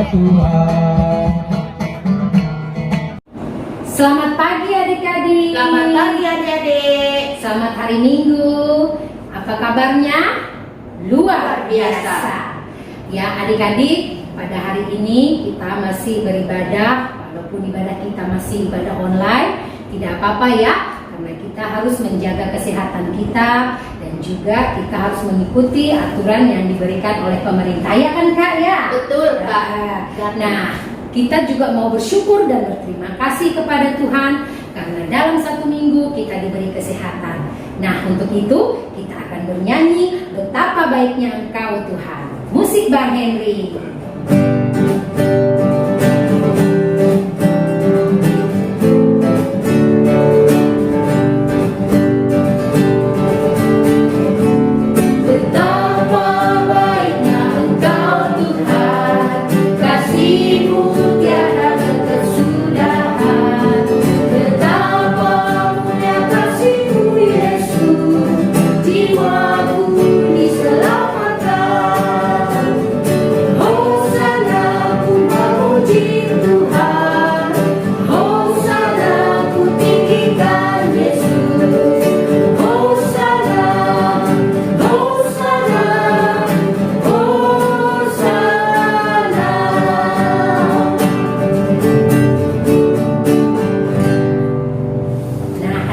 Tuhan. Selamat pagi adik-adik. Selamat pagi adik-adik. Selamat hari Minggu. Apa kabarnya? Luar biasa. Ya adik-adik, pada hari ini kita masih beribadah. Walaupun ibadah kita masih ibadah online, tidak apa-apa ya, karena kita harus menjaga kesehatan kita dan juga kita harus mengikuti aturan yang diberikan oleh pemerintah, ya kan Kak ya? Betul Kak. Nah, kita juga mau bersyukur dan berterima kasih kepada Tuhan karena dalam satu minggu kita diberi kesehatan. Nah, untuk itu kita akan bernyanyi Betapa Baiknya Engkau Tuhan. Musik Bang Henry.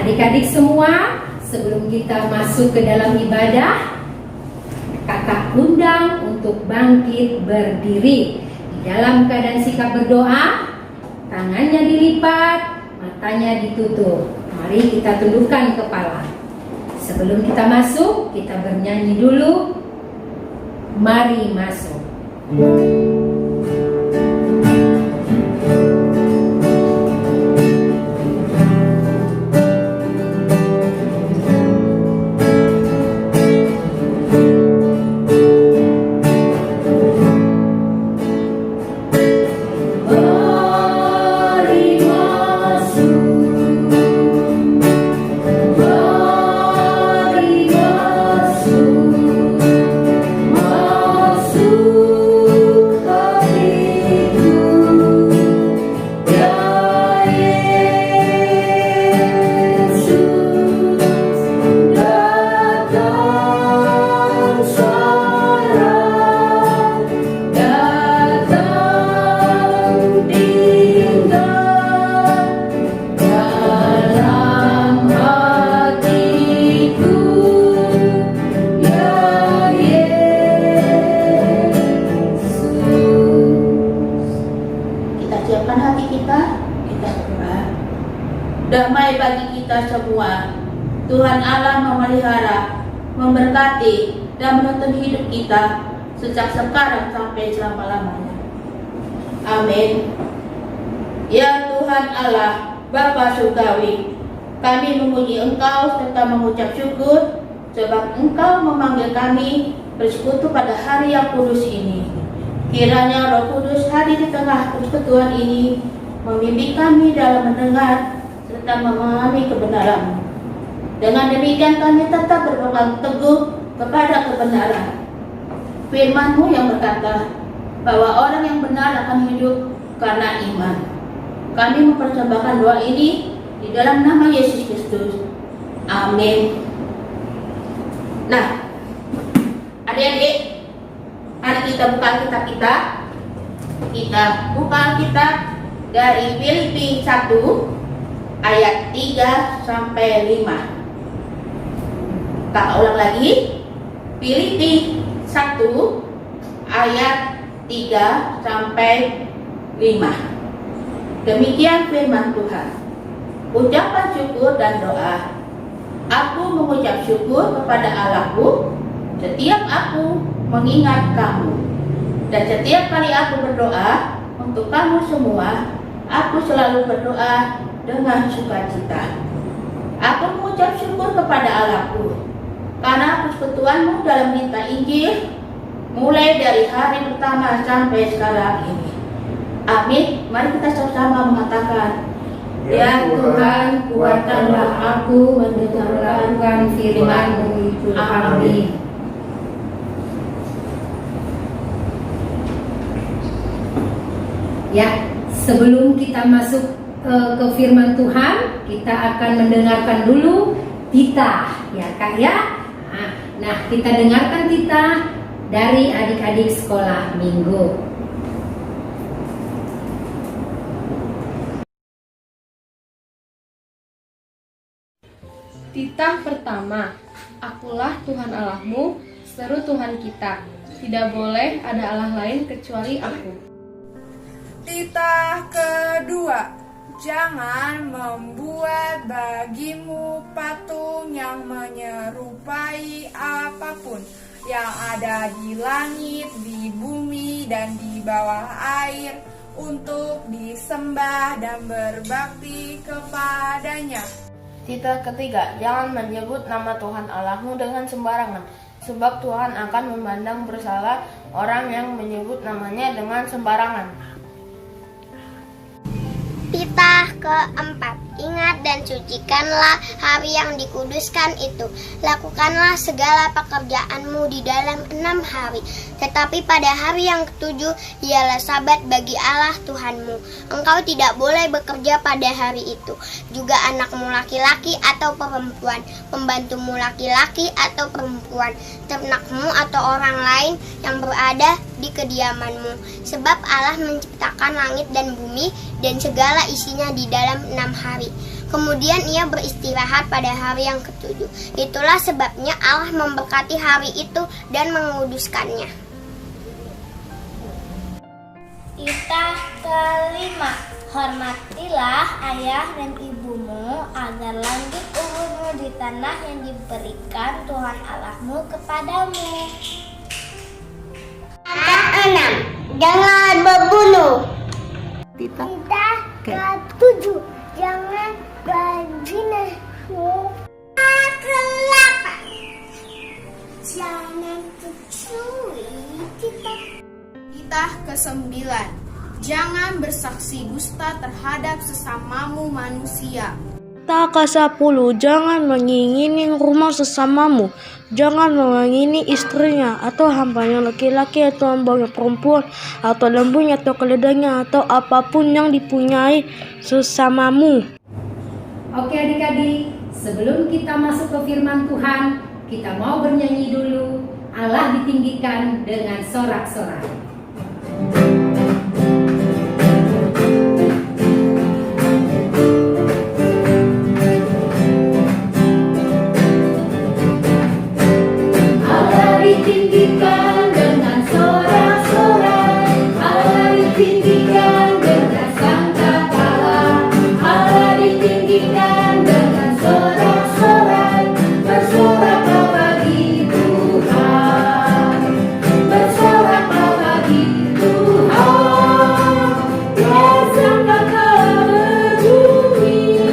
Adik-adik semua, sebelum kita masuk ke dalam ibadah, kakak undang untuk bangkit berdiri di dalam keadaan sikap berdoa, tangannya dilipat, matanya ditutup. Mari kita tundukkan kepala. Sebelum kita masuk, kita bernyanyi dulu. Mari masuk. Damai bagi kita semua. Tuhan Allah memelihara, memberkati, dan menuntun hidup kita sejak sekarang sampai selama-lamanya. Amin. Ya Tuhan Allah, Bapa Surgawi, kami memuji Engkau serta mengucap syukur sebab Engkau memanggil kami bersekutu pada hari yang kudus ini. Kiranya Roh Kudus hadir di tengah persekutuan ini, membimbing kami dalam mendengar serta memahami kebenaran. Dengan demikian kami tetap berpegang teguh kepada kebenaran. Firman-Mu yang berkata bahwa orang yang benar akan hidup karena iman. Kami mempersembahkan doa ini di dalam nama Yesus Kristus. Amin. Nah, adik-adik, mari kita buka Alkitab kita. Kita buka Alkitab dari Filipi 1 ayat 3 sampai 5. Kita ulang lagi. Filipi 1 ayat 3 sampai 5. Demikian firman Tuhan. Ucapan syukur dan doa. Aku mengucap syukur kepada Allahku setiap aku mengingat kamu. Dan setiap kali aku berdoa untuk kamu semua, aku selalu berdoa dengan sukacita. Aku mengucap syukur kepada Allahku karena persekutuanmu dalam berita Injil mulai dari hari pertama sampai sekarang ini. Amin. Mari kita sama-sama mengatakan, ya Tuhan, kuatkanlah aku mendengarkan firman-Mu itu. Amin. Ya, sebelum kita masuk ke firman Tuhan, kita akan mendengarkan dulu titah, ya Kak ya. Nah, kita dengarkan titah dari adik-adik sekolah minggu. Titah pertama, Akulah Tuhan Allahmu, seru Tuhan kita. Tidak boleh ada Allah lain kecuali Aku. Titah kedua, jangan membuat bagimu patung yang menyerupai apapun yang ada di langit, di bumi, dan di bawah air untuk disembah dan berbakti kepadanya. Titah ketiga, jangan menyebut nama Tuhan Allahmu dengan sembarangan, sebab Tuhan akan memandang bersalah orang yang menyebut namanya dengan sembarangan. Titah keempat, ingat dan sucikanlah hari yang dikuduskan itu. Lakukanlah segala pekerjaanmu di dalam 6 hari. Tetapi pada hari yang ketujuh ialah sabat bagi Allah Tuhanmu. Engkau tidak boleh bekerja pada hari itu. Juga anakmu laki-laki atau perempuan, pembantumu laki-laki atau perempuan, ternakmu atau orang lain yang berada di kediamanmu. Sebab Allah menciptakan langit dan bumi dan segala isinya di dalam 6 hari. Kemudian ia beristirahat pada hari yang ketujuh. Itulah sebabnya Allah memberkati hari itu dan menguduskannya. Titah kelima, hormatilah ayah dan ibumu agar lanjut umurmu di tanah yang diberikan Tuhan Allahmu kepadamu. Keenam, jangan membunuh. Titah Ketujuh, jangan berzina. Kedelapan, jangan mencuri cita. Titah kesembilan, jangan bersaksi dusta terhadap sesamamu manusia. Titah ke-10, jangan mengingini rumah sesamamu. Jangan mengingini istrinya, atau hambanya laki-laki, atau hambanya perempuan, atau lembunya, atau keledainya, atau apapun yang dipunyai sesamamu. Oke adik-adik, sebelum kita masuk ke firman Tuhan, kita mau bernyanyi dulu. Allah ditinggikan dengan sorak-sorai. Ditinggikan dengan sorak-sorai, Allah ditinggikan dengan sangkakala, Allah ditinggikan dengan sorak-sorai, bersoraklah bagi Tuhan, bersoraklah bagi Tuhan, biar sangkakala berbunyi,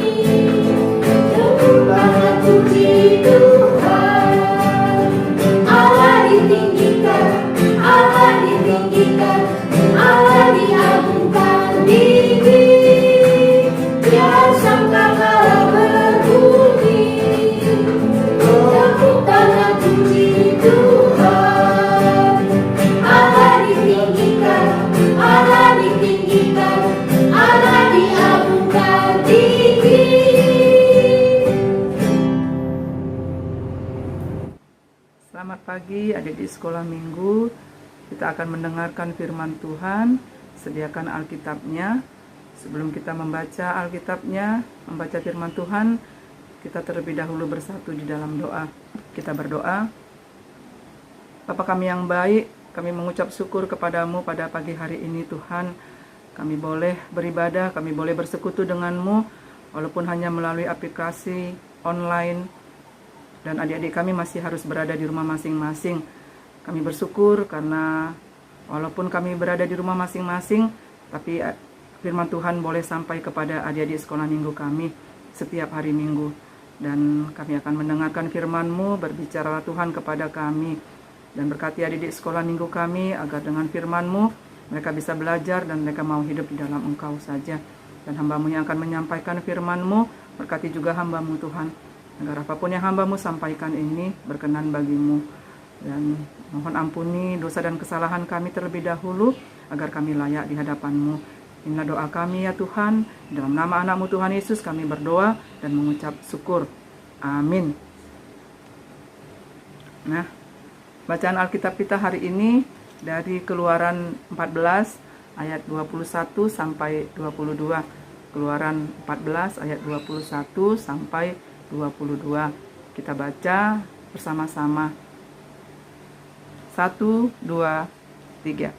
tepuk tangan puji Tuhan. Allah ditinggikan, Allah diagungkan tinggi, biar sangkakala berbunyi, tepuk tangan puji Tuhan. Allah ditinggikan, Allah ditinggikan, Allah diagungkan tinggi. Selamat pagi adik di sekolah minggu. Kita akan mendengarkan firman Tuhan. Sediakan Alkitabnya. Sebelum kita membaca Alkitabnya, membaca firman Tuhan, kita terlebih dahulu bersatu di dalam doa. Kita berdoa. Bapa kami yang baik, kami mengucap syukur kepadamu pada pagi hari ini Tuhan. Kami boleh beribadah, kami boleh bersekutu denganmu, walaupun hanya melalui aplikasi online. Dan adik-adik kami masih harus berada di rumah masing-masing. Kami bersyukur karena walaupun kami berada di rumah masing-masing, tapi firman Tuhan boleh sampai kepada adik-adik sekolah minggu kami setiap hari minggu. Dan kami akan mendengarkan firman-Mu, berbicara Tuhan kepada kami. Dan berkati adik-adik sekolah minggu kami agar dengan firman-Mu mereka bisa belajar dan mereka mau hidup di dalam Engkau saja. Dan hamba-Mu yang akan menyampaikan firman-Mu, berkati juga hamba-Mu Tuhan. Agar apapun yang hamba-Mu sampaikan ini berkenan bagi-Mu. Dan mohon ampuni dosa dan kesalahan kami terlebih dahulu, agar kami layak di hadapan-Mu. Inilah doa kami ya Tuhan. Dalam nama anak-Mu Tuhan Yesus kami berdoa dan mengucap syukur. Amin. Nah, bacaan Alkitab kita hari ini dari Keluaran 14 ayat 21 sampai 22. Keluaran 14 ayat 21 sampai 22. Kita baca bersama-sama. 1, 2, 3.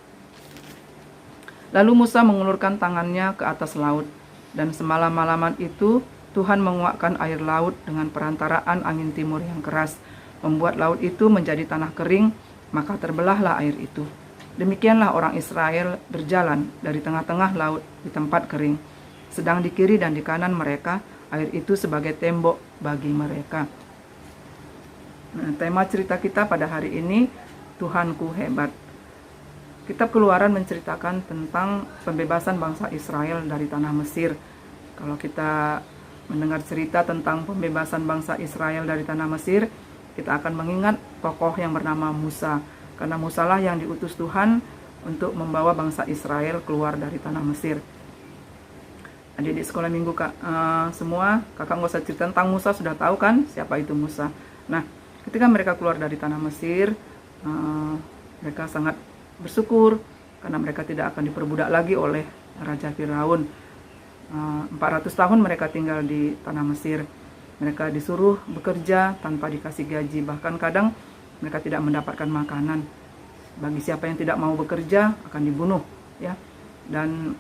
Lalu Musa mengulurkan tangannya ke atas laut, dan semalam-malaman itu Tuhan menguakkan air laut dengan perantaraan angin timur yang keras, membuat laut itu menjadi tanah kering, maka terbelahlah air itu. Demikianlah orang Israel berjalan dari tengah-tengah laut di tempat kering, sedang di kiri dan di kanan mereka air itu sebagai tembok bagi mereka. Nah, tema cerita kita pada hari ini, Tuhanku hebat. Kitab Keluaran menceritakan tentang pembebasan bangsa Israel dari tanah Mesir. Kalau kita mendengar cerita tentang pembebasan bangsa Israel dari tanah Mesir, kita akan mengingat tokoh yang bernama Musa. Karena Musa lah yang diutus Tuhan untuk membawa bangsa Israel keluar dari tanah Mesir. Adik-adik sekolah minggu semua, kakak nggak usah cerita tentang Musa, sudah tahu kan siapa itu Musa. Nah, ketika mereka keluar dari tanah Mesir, mereka sangat bersyukur karena mereka tidak akan diperbudak lagi oleh Raja Firaun. 400 tahun mereka tinggal di tanah Mesir. Mereka disuruh bekerja tanpa dikasih gaji, bahkan kadang mereka tidak mendapatkan makanan. Bagi siapa yang tidak mau bekerja akan dibunuh, ya. Dan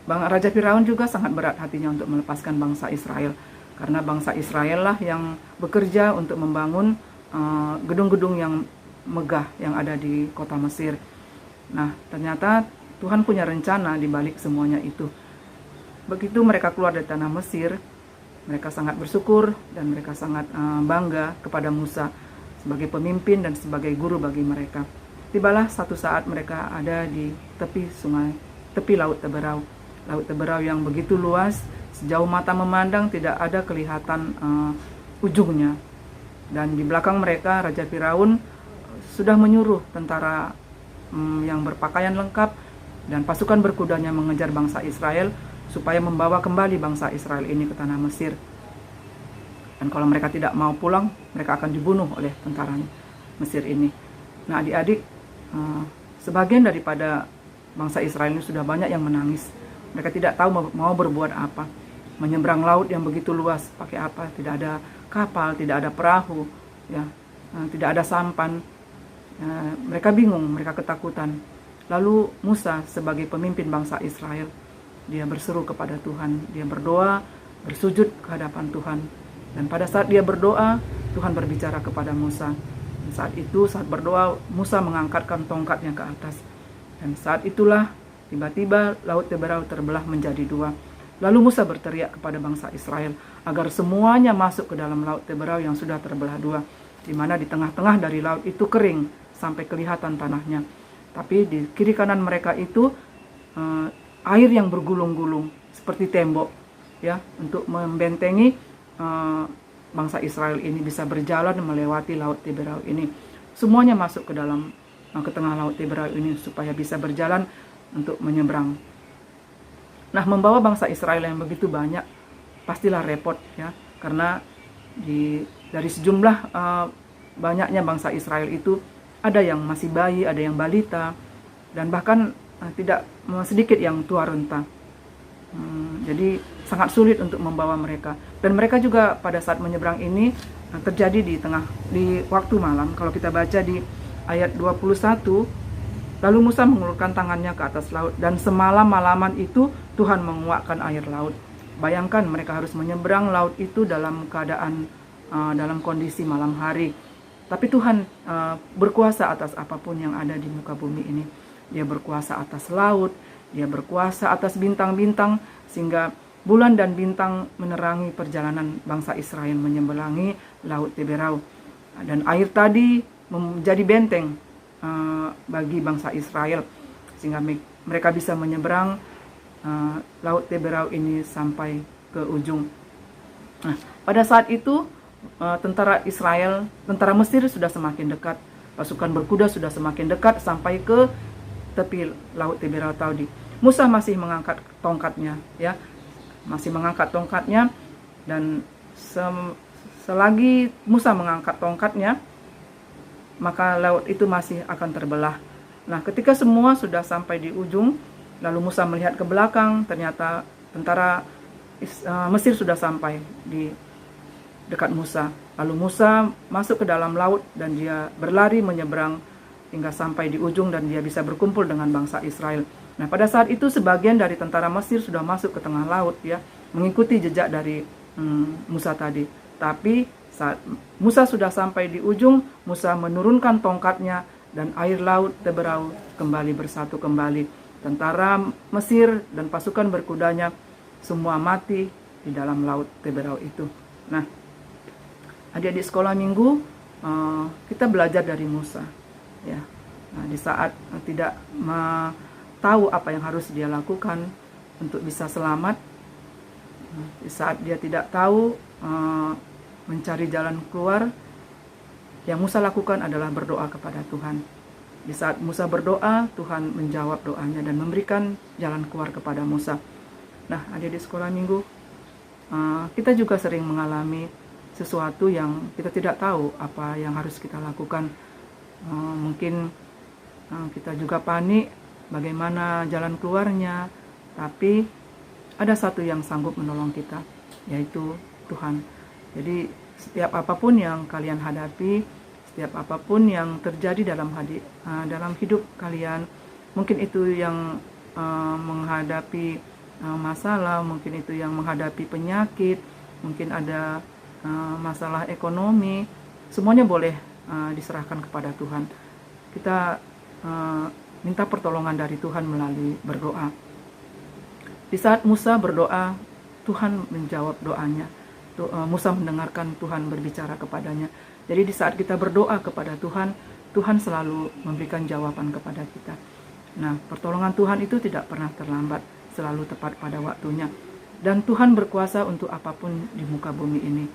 Raja Firaun juga sangat berat hatinya untuk melepaskan bangsa Israel, karena bangsa Israel lah yang bekerja untuk membangun gedung-gedung yang megah yang ada di kota Mesir. Nah, ternyata Tuhan punya rencana di balik semuanya itu. Begitu mereka keluar dari tanah Mesir, mereka sangat bersyukur dan mereka sangat bangga kepada Musa sebagai pemimpin dan sebagai guru bagi mereka. Tibalah satu saat mereka ada di tepi Laut Teberau. Laut Teberau yang begitu luas, sejauh mata memandang tidak ada kelihatan ujungnya. Dan di belakang mereka Raja Firaun sudah menyuruh tentara yang berpakaian lengkap dan pasukan berkudanya mengejar bangsa Israel supaya membawa kembali bangsa Israel ini ke tanah Mesir. Dan kalau mereka tidak mau pulang, mereka akan dibunuh oleh tentara Mesir ini. Nah, adik-adik, sebagian daripada bangsa Israel ini sudah banyak yang menangis. Mereka tidak tahu mau berbuat apa. Menyeberang laut yang begitu luas, pakai apa? Tidak ada kapal, tidak ada perahu, ya, tidak ada sampan. Mereka bingung, mereka ketakutan. Lalu Musa sebagai pemimpin bangsa Israel, dia berseru kepada Tuhan, dia berdoa, bersujud ke hadapan Tuhan. Dan pada saat dia berdoa, Tuhan berbicara kepada Musa. Dan saat itu, saat berdoa, Musa mengangkatkan tongkatnya ke atas. Dan saat itulah, tiba-tiba Laut Teberau terbelah menjadi dua. Lalu Musa berteriak kepada bangsa Israel agar semuanya masuk ke dalam Laut Teberau yang sudah terbelah dua, di mana di tengah-tengah dari laut itu kering sampai kelihatan tanahnya. Tapi di kiri kanan mereka itu air yang bergulung-gulung seperti tembok, ya, untuk membentengi bangsa Israel ini bisa berjalan melewati Laut Teberau ini. Semuanya masuk ke tengah Laut Teberau ini supaya bisa berjalan untuk menyeberang. Nah, membawa bangsa Israel yang begitu banyak pastilah repot, ya, karena dari sejumlah banyaknya bangsa Israel itu ada yang masih bayi, ada yang balita, dan bahkan tidak sedikit yang tua renta. Jadi sangat sulit untuk membawa mereka. Dan mereka juga pada saat menyeberang ini terjadi di waktu malam. Kalau kita baca di ayat 21, lalu Musa mengulurkan tangannya ke atas laut, dan semalam-malaman itu Tuhan menguakkan air laut. Bayangkan mereka harus menyeberang laut itu dalam keadaan dalam kondisi malam hari. Tapi Tuhan berkuasa atas apapun yang ada di muka bumi ini. Dia berkuasa atas laut, dia berkuasa atas bintang-bintang, sehingga bulan dan bintang menerangi perjalanan bangsa Israel menyeberangi Laut Teberau. Dan air tadi menjadi benteng bagi bangsa Israel, sehingga mereka bisa menyeberang Laut Teberau ini sampai ke ujung. Nah, pada saat itu tentara Mesir sudah semakin dekat, pasukan berkuda sudah semakin dekat sampai ke tepi laut Tiberau tadi. Musa masih mengangkat tongkatnya, ya, masih mengangkat tongkatnya, dan selagi Musa mengangkat tongkatnya, maka laut itu masih akan terbelah. Nah, ketika semua sudah sampai di ujung, lalu Musa melihat ke belakang, ternyata tentara Mesir sudah sampai di dekat Musa. Lalu Musa masuk ke dalam laut dan dia berlari menyeberang hingga sampai di ujung dan dia bisa berkumpul dengan bangsa Israel. Nah, pada saat itu sebagian dari tentara Mesir sudah masuk ke tengah laut, ya, mengikuti jejak dari Musa tadi. Tapi saat Musa sudah sampai di ujung, Musa menurunkan tongkatnya dan air laut Tiberau kembali bersatu kembali. Tentara Mesir dan pasukan berkudanya semua mati di dalam laut Tiberau itu. Nah, adik-adik sekolah minggu, kita belajar dari Musa, ya. Nah, di saat tidak tahu apa yang harus dia lakukan untuk bisa selamat, di saat dia tidak tahu mencari jalan keluar, yang Musa lakukan adalah berdoa kepada Tuhan. Di saat Musa berdoa, Tuhan menjawab doanya dan memberikan jalan keluar kepada Musa. Nah, adik-adik sekolah minggu, kita juga sering mengalami sesuatu yang kita tidak tahu apa yang harus kita lakukan. Mungkin kita juga panik bagaimana jalan keluarnya, tapi ada satu yang sanggup menolong kita, yaitu Tuhan. Jadi setiap apapun yang kalian hadapi, setiap apapun yang terjadi dalam hidup kalian, mungkin itu yang menghadapi masalah, mungkin itu yang menghadapi penyakit, mungkin ada masalah ekonomi, semuanya boleh diserahkan kepada Tuhan. Kita minta pertolongan dari Tuhan melalui berdoa. Di saat Musa berdoa, Tuhan menjawab doanya. Musa mendengarkan Tuhan berbicara kepadanya. Jadi di saat kita berdoa kepada Tuhan, Tuhan selalu memberikan jawaban kepada kita. Nah, pertolongan Tuhan itu tidak pernah terlambat, selalu tepat pada waktunya. Dan Tuhan berkuasa untuk apapun di muka bumi ini.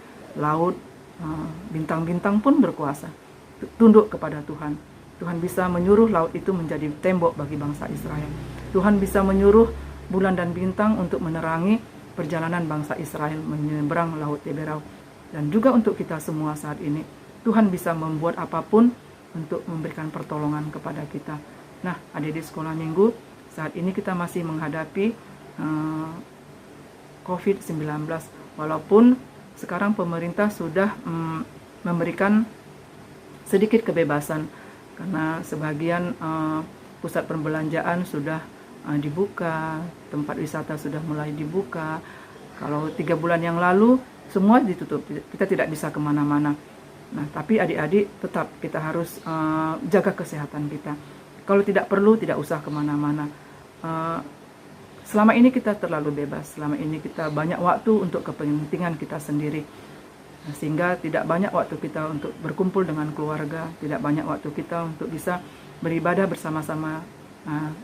Laut, bintang-bintang pun berkuasa. Tunduk kepada Tuhan. Tuhan bisa menyuruh laut itu menjadi tembok bagi bangsa Israel. Tuhan bisa menyuruh bulan dan bintang untuk menerangi perjalanan bangsa Israel menyeberang laut Tiberau. Dan juga untuk kita semua saat ini, Tuhan bisa membuat apapun untuk memberikan pertolongan kepada kita. Nah, adik-adik sekolah minggu, saat ini kita masih menghadapi COVID-19. Walaupun sekarang pemerintah sudah memberikan sedikit kebebasan, karena sebagian pusat perbelanjaan sudah dibuka, tempat wisata sudah mulai dibuka. Kalau 3 bulan yang lalu semua ditutup, kita tidak bisa kemana-mana. Nah, tapi adik-adik tetap kita harus jaga kesehatan kita. Kalau tidak perlu, tidak usah kemana-mana. Selama ini kita terlalu bebas, selama ini kita banyak waktu untuk kepentingan kita sendiri. Sehingga tidak banyak waktu kita untuk berkumpul dengan keluarga, tidak banyak waktu kita untuk bisa beribadah bersama-sama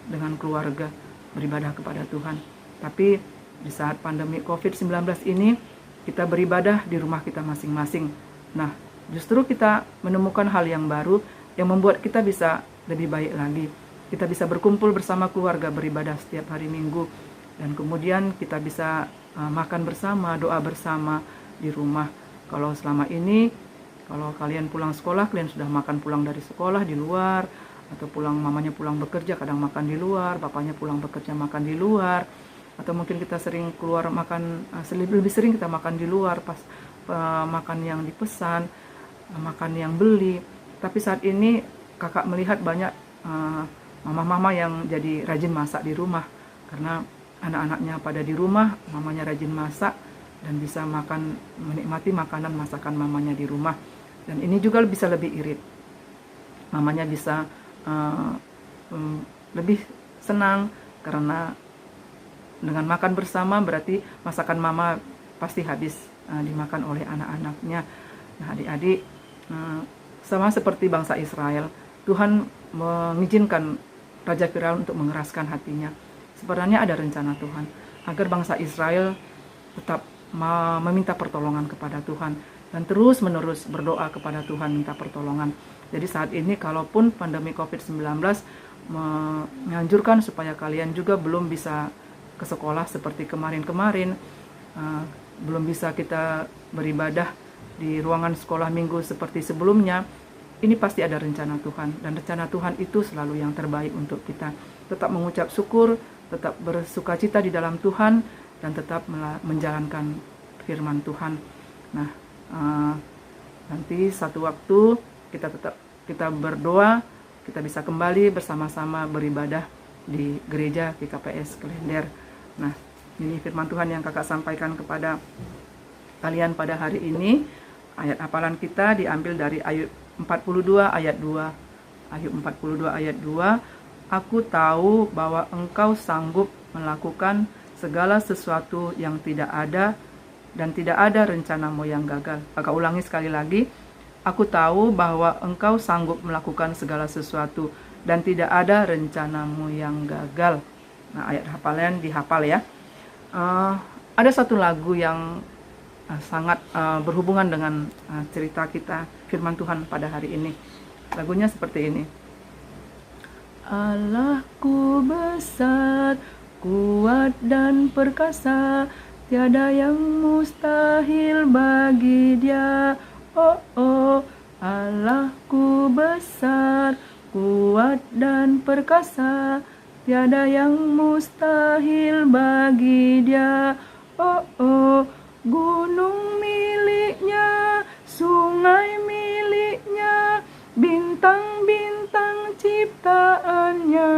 dengan keluarga, beribadah kepada Tuhan. Tapi di saat pandemi COVID-19 ini, kita beribadah di rumah kita masing-masing. Nah, justru kita menemukan hal yang baru yang membuat kita bisa lebih baik lagi. Kita bisa berkumpul bersama keluarga, beribadah setiap hari Minggu, dan kemudian kita bisa makan bersama, doa bersama di rumah. Kalau selama ini, kalau kalian pulang sekolah, kalian sudah makan pulang dari sekolah di luar, atau mamanya pulang bekerja, kadang makan di luar, bapaknya pulang bekerja makan di luar, atau mungkin kita sering keluar makan, lebih sering kita makan di luar pas makan yang dipesan, makan yang beli. Tapi saat ini kakak melihat banyak mama-mama yang jadi rajin masak di rumah, karena anak-anaknya pada di rumah, mamanya rajin masak dan bisa menikmati makanan masakan mamanya di rumah. Dan ini juga bisa lebih irit, mamanya bisa lebih senang karena dengan makan bersama berarti masakan mama pasti habis dimakan oleh anak-anaknya. Nah, adik-adik, sama seperti bangsa Israel, Tuhan mengizinkan Raja Firaun untuk mengeraskan hatinya. Sebenarnya ada rencana Tuhan agar bangsa Israel tetap meminta pertolongan kepada Tuhan dan terus-menerus berdoa kepada Tuhan minta pertolongan. Jadi saat ini kalaupun pandemi COVID-19 menganjurkan supaya kalian juga belum bisa ke sekolah seperti kemarin-kemarin, belum bisa kita beribadah di ruangan sekolah minggu seperti sebelumnya. Ini pasti ada rencana Tuhan, dan rencana Tuhan itu selalu yang terbaik untuk kita. Tetap mengucap syukur, tetap bersukacita di dalam Tuhan, dan tetap menjalankan firman Tuhan. Nah, nanti satu waktu kita berdoa, kita bisa kembali bersama-sama beribadah di gereja GKPS Klender. Nah, ini firman Tuhan yang kakak sampaikan kepada kalian pada hari ini. Ayat hafalan kita diambil dari Ayub 42 ayat 2. Ayub 42 ayat 2. Aku tahu bahwa engkau sanggup melakukan segala sesuatu yang tidak ada, dan tidak ada rencanamu yang gagal. Kakak ulangi sekali lagi. Aku tahu bahwa engkau sanggup melakukan segala sesuatu, dan tidak ada rencanamu yang gagal. Nah, ayat hafalan dihafal ya. Ada satu lagu yang sangat berhubungan dengan cerita kita, firman Tuhan pada hari ini. Lagunya seperti ini. Allahku besar, kuat dan perkasa, tiada yang mustahil bagi Dia. Oh, oh, Allahku besar, kuat dan perkasa, tiada yang mustahil bagi Dia. Oh, oh, gunung miliknya, sungai miliknya, bintang-bintang ciptaannya.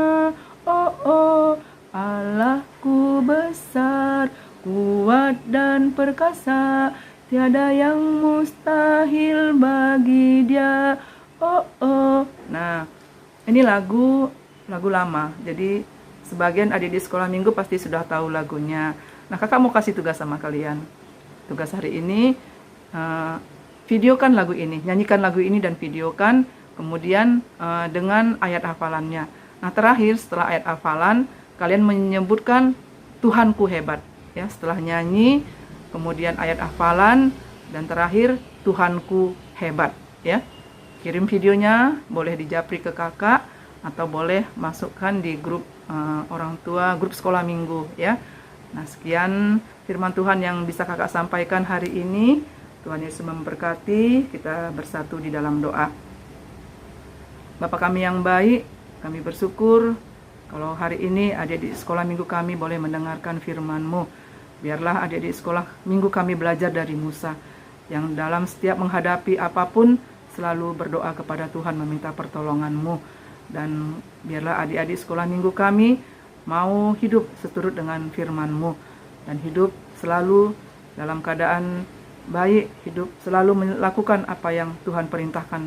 Oh, oh, Allahku besar, kuat dan perkasa, tiada yang mustahil bagi Dia. Oh, oh. Nah, ini lagu lama. Jadi sebagian adik di sekolah minggu pasti sudah tahu lagunya. Nah, kakak mau kasih tugas sama kalian. Tugas hari ini, videokan lagu ini, nyanyikan lagu ini dan videokan, kemudian dengan ayat hafalannya. Nah, terakhir setelah ayat hafalan, kalian menyebutkan Tuhanku hebat. Ya, setelah nyanyi, kemudian ayat hafalan, dan terakhir Tuhanku hebat. Ya, kirim videonya, boleh dijapri ke kakak, atau boleh masukkan di grup orang tua, grup sekolah minggu. Ya, nah sekian firman Tuhan yang bisa kakak sampaikan hari ini. Tuhan Yesus memberkati. Kita bersatu di dalam doa. Bapa kami yang baik, kami bersyukur kalau hari ini adik di sekolah minggu kami boleh mendengarkan firman-Mu. Biarlah adik di sekolah minggu kami belajar dari Musa, yang dalam setiap menghadapi apapun selalu berdoa kepada Tuhan meminta pertolongan-Mu. Dan biarlah adik-adik sekolah minggu kami mau hidup seturut dengan firman-Mu, dan hidup selalu dalam keadaan baik, hidup selalu melakukan apa yang Tuhan perintahkan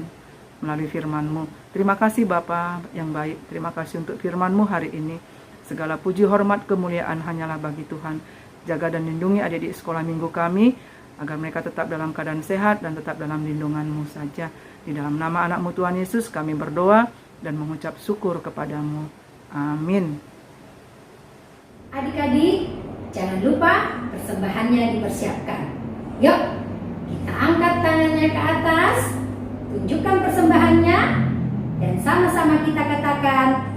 melalui firman-Mu. Terima kasih Bapa yang baik, terima kasih untuk firman-Mu hari ini. Segala puji, hormat, kemuliaan hanyalah bagi Tuhan. Jaga dan lindungi adik-adik sekolah minggu kami, agar mereka tetap dalam keadaan sehat dan tetap dalam lindungan-Mu saja. Di dalam nama anak-Mu Tuhan Yesus kami berdoa dan mengucap syukur kepada-Mu. Amin. Adik-adik, jangan lupa persembahannya dipersiapkan. Yuk, kita angkat tangannya ke atas, tunjukkan persembahannya, dan sama-sama kita katakan,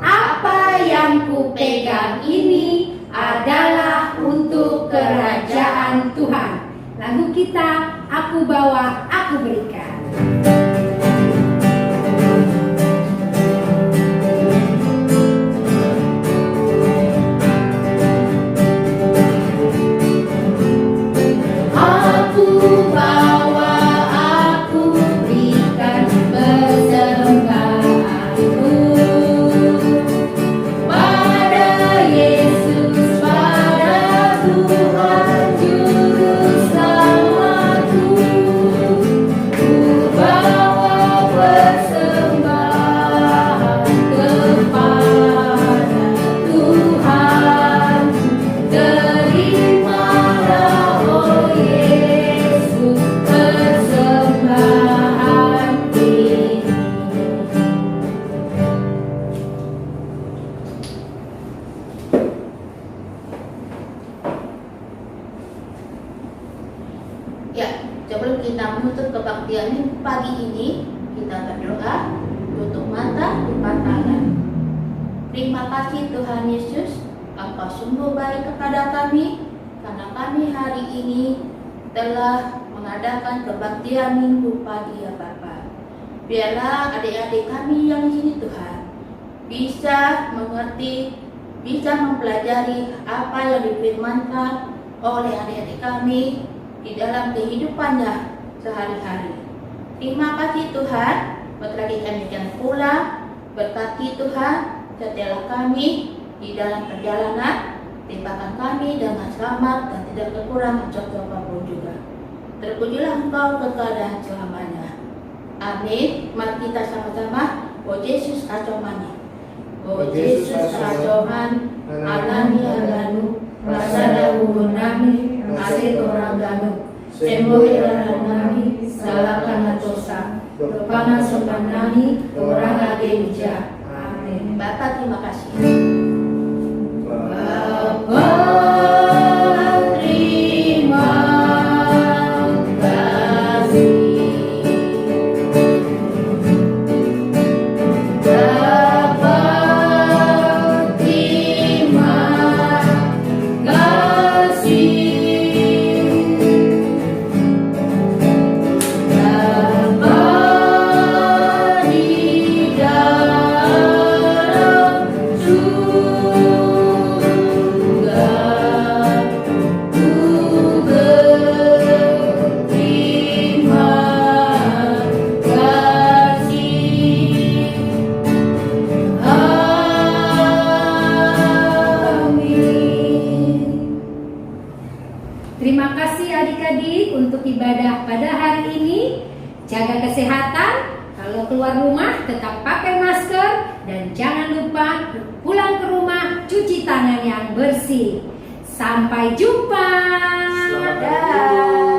apa yang kupegang ini adalah untuk kerajaan Tuhan. Lagu kita, aku bawa, aku berikan. Ya, sebelum kita menutup kebaktian pagi ini, kita berdoa, tutup mata, lipat tangan. Terima kasih Tuhan Yesus, Engkau sungguh baik kepada kami, karena kami hari ini telah mengadakan kebaktian Minggu pagi ya Bapa. Biarlah adik-adik kami yang di sini Tuhan bisa mengerti, bisa mempelajari apa yang difirmankan oleh adik-adik kami di dalam kehidupannya sehari-hari. Terima kasih Tuhan, berkati kami dan pulang, berkati Tuhan setiap kami di dalam perjalanan, timpakan kami dengan selamat dan tidak kekurangan suatu apapun juga. Terpujilah Engkau kekal dan selamanya. Amin. Mari kita sama-sama, O Yesus acomani. O Yesus acoman, alami alanu, masada nami, aset orang ganu, sembohe nami, salakan dosa, dopana sopan nami, orang ade bija. Amin. Bapak terima kasih. Bapak terima kasih. Bapak terima kasih. Bapa di dalam surga, ku berterima kasih. Amin. Terima kasih adik-adik untuk ibadah pada hari ini. Jaga kesehatan, kalau keluar rumah tetap pakai masker, dan jangan lupa pulang ke rumah cuci tangan yang bersih. Sampai jumpa. Dadah.